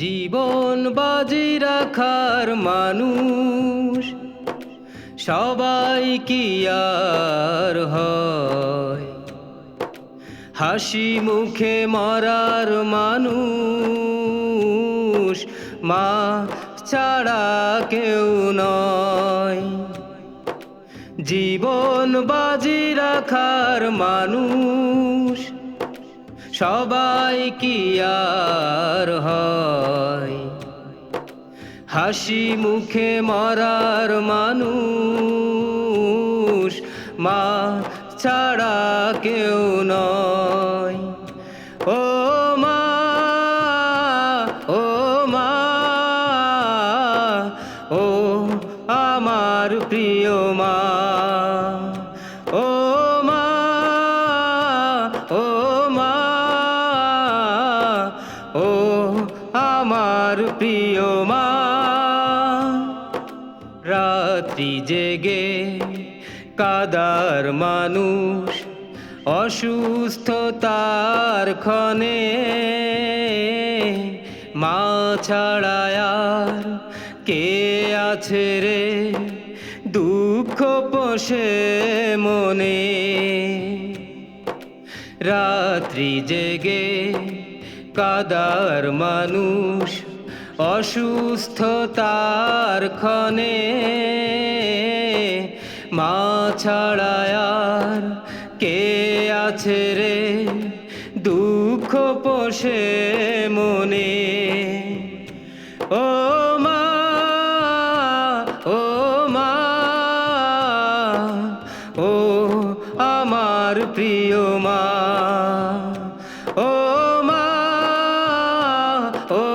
জীবন বাজি রাখার মানুষ সবাই কি আর হয়? হাসি মুখে মরার মানুষ মা ছাড়া কেউ নয়। জীবন বাজি রাখার মানুষ সবাই কি আর হয়? হাসি মুখে মরার মানুষ মা ছাড়া কেউ নয়। ও মা, ও মা, ও আমার প্রিয় মা। ও মা, ও মা, ও আমার প্রিয় মা। রাত্রি জেগে কাদার মানুষ অসুস্থতার ক্ষণে মা ছাড়া আর কে আছে রে? দুঃখ পোষে মনে। রাত্রি জেগে কাদার মানুষ অসুস্থতার ক্ষণে মা ছাড়া আর কে আছে রে? দুঃখ পোষে মনে। ও মা, ও মা, ও আমার প্রিয় মা। ও মা, ও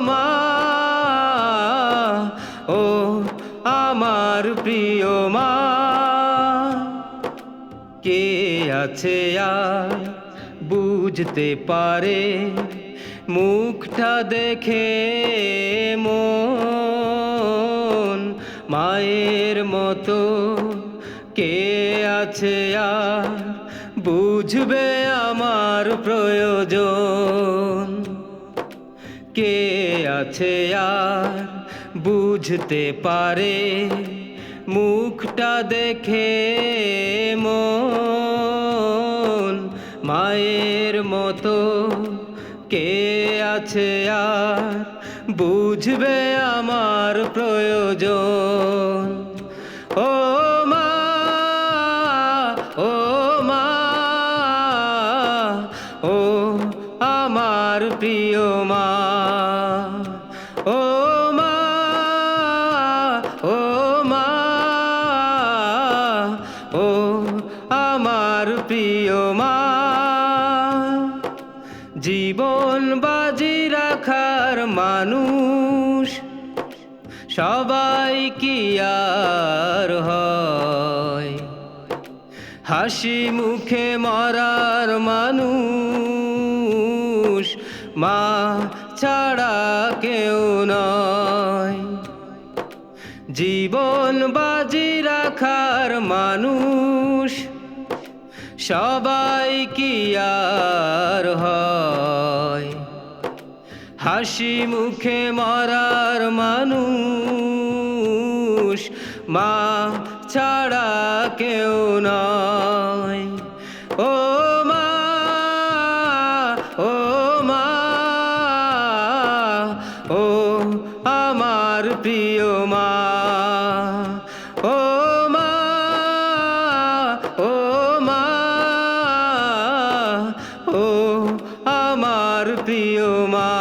মা, ও আমার প্রিয় মা। কে আছে আর বুঝতে পারে মুখটা দেখে মন মায়ের মতো? কে আছে আর বুঝবে আমার প্রয়োজন? কে আছে আর বুঝতে পারে মুখটা দেখে মন মায়ের মতো? কে আছে আর বুঝবে আমার প্রয়োজন? ও মা, ও মা, ও আমার প্রিয় মা। ও মা, ও মা, ও আমার প্রিয় মা। জীবন বাজি রাখার মানুষ সবাই কি আর হয়? হাসি মুখে মরার মানুষ মা ছাড়া কেউ নয়। জীবন বাজি রাখার মানুষ সবাই কি আর হয়? হাসি মুখে মরার মানুষ মা ছাড়া কেউ নয়। ও মা, ও মা, ও আমার প্রিয় মা। ও মা, ও মা, ও আমার প্রিয় মা।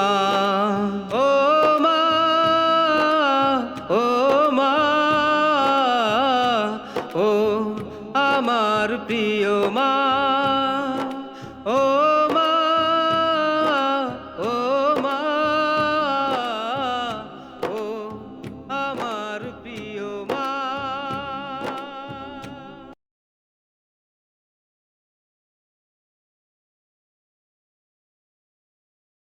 ও মা, ও মা, ও আমার প্রিয় মা।